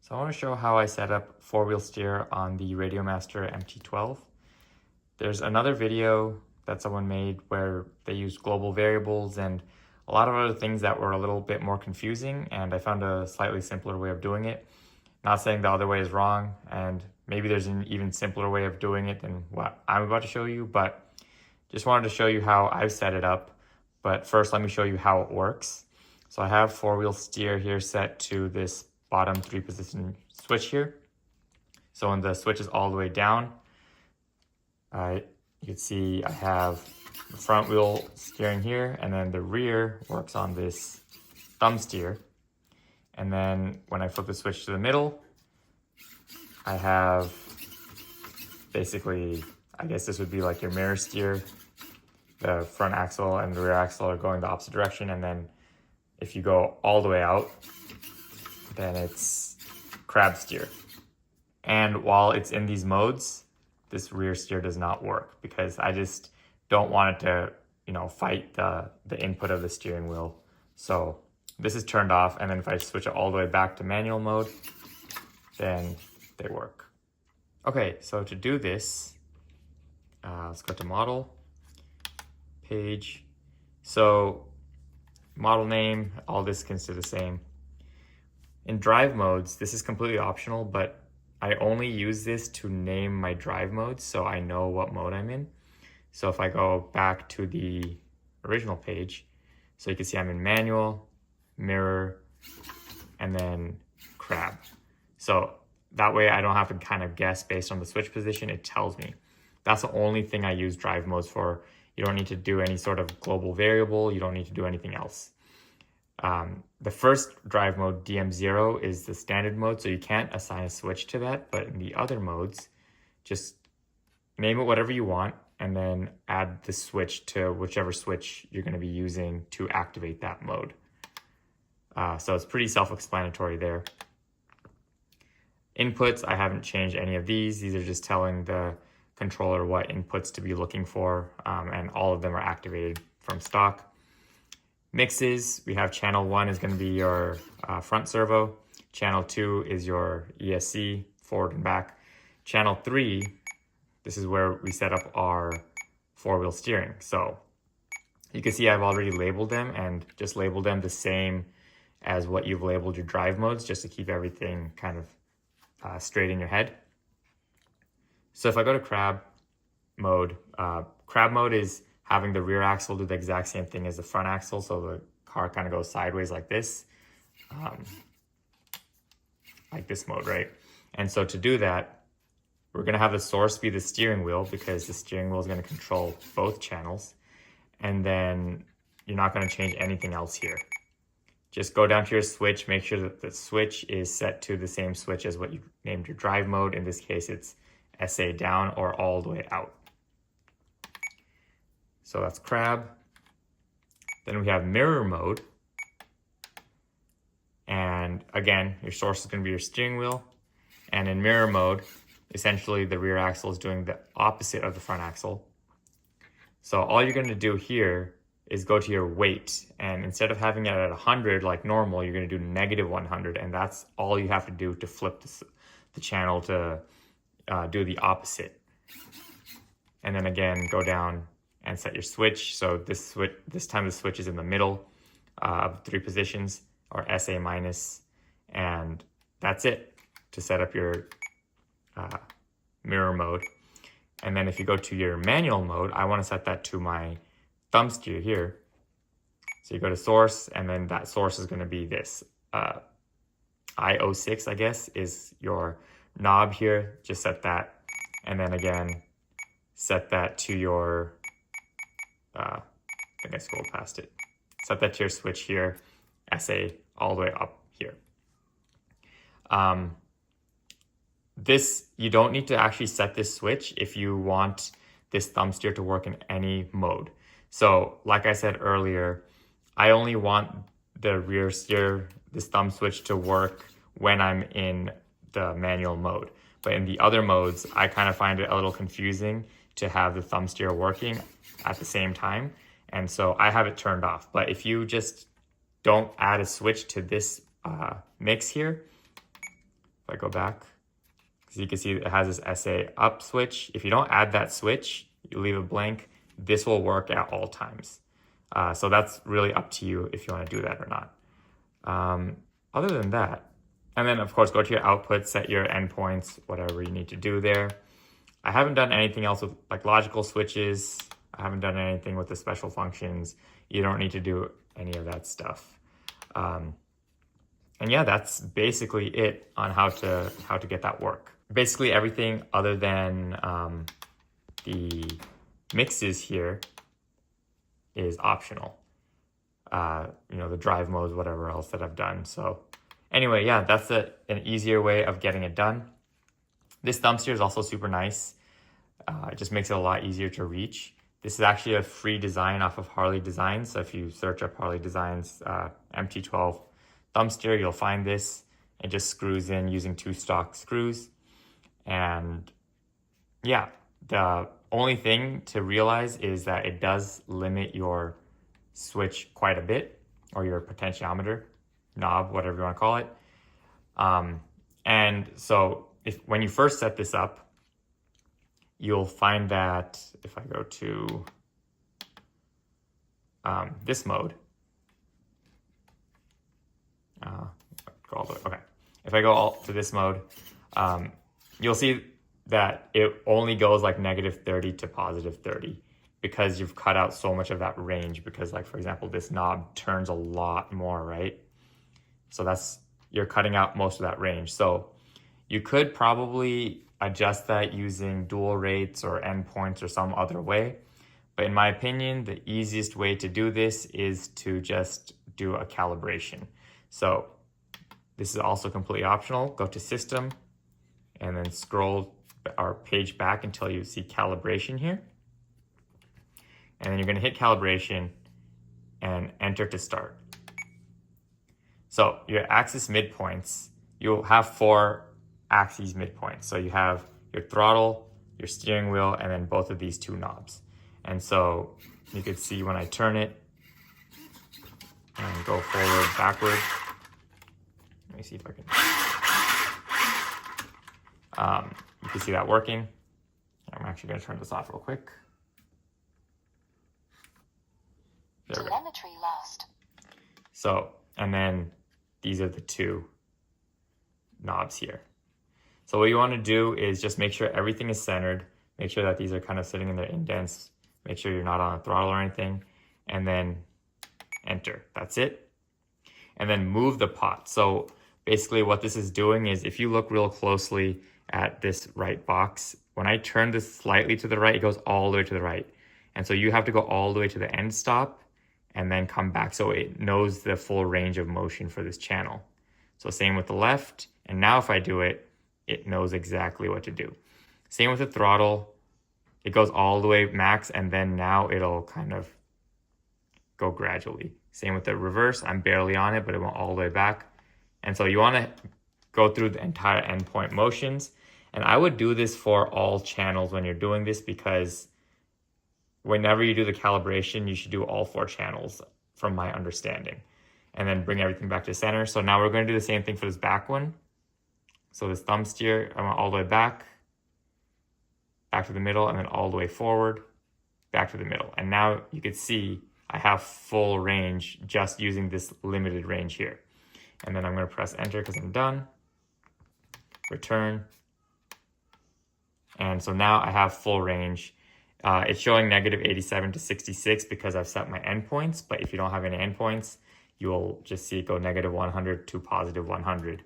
So I want to show how I set up four-wheel steer on the Radiomaster MT12. There's another video that someone made where they used global variables and a lot of other things that were a little bit more confusing, and I found a slightly simpler way of doing it. Not saying the other way is wrong, and maybe there's an even simpler way of doing it than what I'm about to show you, but just wanted to show you how I've set it up. But first, let me show you how it works. So I have four-wheel steer here set to this bottom 3-position switch here. So when the switch is all the way down, you can see I have the front wheel steering here, and then the rear works on this thumb steer. And then when I flip the switch to the middle, I have basically, I guess this would be like your mirror steer. The front axle and the rear axle are going the opposite direction, and then if you go all the way out, then it's crab steer. And while it's in these modes, this rear steer does not work because I just don't want it to, fight the input of the steering wheel. So this is turned off, and then if I switch it all the way back to manual mode, then they work. Okay, so to do this, let's go to model, page. So model name, all this can stay the same. In drive modes, this is completely optional, but I only use this to name my drive modes so I know what mode I'm in. So if I go back to the original page, so you can see I'm in manual, mirror, and then crab. So that way I don't have to kind of guess based on the switch position, it tells me. That's the only thing I use drive modes for. You don't need to do any sort of global variable. You don't need to do anything else. The first drive mode, DM0, is the standard mode, so you can't assign a switch to that. But in the other modes, just name it whatever you want and then add the switch to whichever switch you're going to be using to activate that mode. So it's pretty self-explanatory there. Inputs, I haven't changed any of these. These are just telling the controller what inputs to be looking for, and all of them are activated from stock. Mixes, we have channel 1 is going to be your front servo. Channel 2 is your ESC, forward and back. Channel 3, this is where we set up our four-wheel steering. So you can see I've already labeled them and just labeled them the same as what you've labeled your drive modes, just to keep everything kind of straight in your head. So if I go to crab mode is having the rear axle do the exact same thing as the front axle, so the car kind of goes sideways like this mode, right? And so to do that, we're going to have the source be the steering wheel because the steering wheel is going to control both channels. And then you're not going to change anything else here. Just go down to your switch, make sure that the switch is set to the same switch as what you named your drive mode. In this case, it's SA down or all the way out. So that's crab. Then we have mirror mode. And again, your source is going to be your steering wheel. And in mirror mode, essentially the rear axle is doing the opposite of the front axle. So all you're going to do here is go to your weight. And instead of having it at 100 like normal, you're going to do -100. And that's all you have to do to flip the channel to do the opposite. And then again, go down and set your switch. So this time the switch is in the middle of 3 positions, or SA minus, and that's it to set up your mirror mode. And then if you go to your manual mode, I want to set that to my thumb steer here. So you go to source, and then that source is going to be this I06, I guess, is your knob here. Just set that, and then again set that to your I think I scrolled past it. Set that to your switch here, SA all the way up here. This, you don't need to actually set this switch if you want this thumb steer to work in any mode. So like I said earlier, I only want the rear steer, this thumb switch, to work when I'm in the manual mode. But in the other modes, I kind of find it a little confusing to have the thumb steer working at the same time. And so I have it turned off. But if you just don't add a switch to this mix here, I go back, because you can see it has this SA up switch. If you don't add that switch, you leave it blank, this will work at all times. So that's really up to you if you want to do that or not. Other than that, and then of course go to your output, set your endpoints, whatever you need to do there. I haven't done anything else with like logical switches. I haven't done anything with the special functions. You don't need to do any of that stuff. And yeah, that's basically it on how to get that work. Basically everything other than the mixes here is optional. You know, the drive modes, whatever else that I've done. So anyway, yeah, that's an easier way of getting it done. This thumb steer is also super nice. It just makes it a lot easier to reach. This is actually a free design off of Harley Designs. So if you search up Harley Designs MT12 thumb steer, you'll find this. It just screws in using 2 stock screws. And yeah, the only thing to realize is that it does limit your switch quite a bit, or your potentiometer knob, whatever you want to call it. And so when you first set this up, you'll find that if I go to this mode, go all the way, okay. If I go all to this mode, you'll see that it only goes like -30 to +30 because you've cut out so much of that range. Because like, for example, this knob turns a lot more, right? So you're cutting out most of that range. So you could probably adjust that using dual rates or endpoints or some other way. But in my opinion, the easiest way to do this is to just do a calibration. So this is also completely optional. Go to System and then scroll our page back until you see calibration here. And then you're going to hit calibration and enter to start. So your axis midpoints, you'll have 4 axes midpoints. So you have your throttle, your steering wheel, and then both of these 2 knobs. And so you can see when I turn it and go forward, backward. Let me see if I can. You can see that working. I'm actually going to turn this off real quick. There we go. Telemetry lost. So, and then these are the 2 knobs here. So what you want to do is just make sure everything is centered. Make sure that these are kind of sitting in their indents. Make sure you're not on a throttle or anything. And then enter. That's it. And then move the pot. So basically what this is doing is, if you look real closely at this right box, when I turn this slightly to the right, it goes all the way to the right. And so you have to go all the way to the end stop and then come back so it knows the full range of motion for this channel. So same with the left. And now if I do it, it knows exactly what to do. Same with the throttle. It goes all the way max, and then now it'll kind of go gradually. Same with the reverse. I'm barely on it, but it went all the way back. And so you want to go through the entire endpoint motions. And I would do this for all channels when you're doing this, because whenever you do the calibration, you should do all 4 channels from my understanding, and then bring everything back to center. So now we're going to do the same thing for this back one. So this thumb steer, I went all the way back to the middle, and then all the way forward, back to the middle. And now you can see I have full range just using this limited range here. And then I'm going to press enter because I'm done. Return. And so now I have full range. It's showing -87 to 66 because I've set my endpoints. But if you don't have any endpoints, you'll just see it go -100 to +100.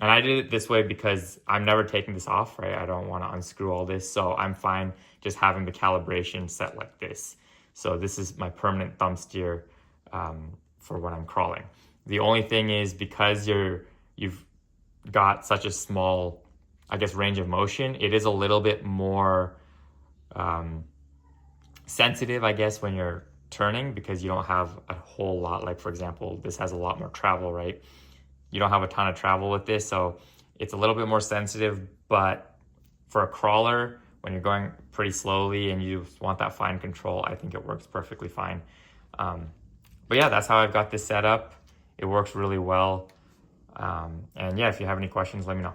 And I did it this way because I'm never taking this off, right? I don't want to unscrew all this. So I'm fine just having the calibration set like this. So this is my permanent thumb steer for when I'm crawling. The only thing is, because you've got such a small, I guess, range of motion, it is a little bit more sensitive, I guess, when you're turning, because you don't have a whole lot. Like, for example, this has a lot more travel, right? You don't have a ton of travel with this, so it's a little bit more sensitive. But for a crawler, when you're going pretty slowly and you want that fine control, I think it works perfectly fine. But yeah, that's how I've got this set up. It works really well. And yeah, if you have any questions, let me know.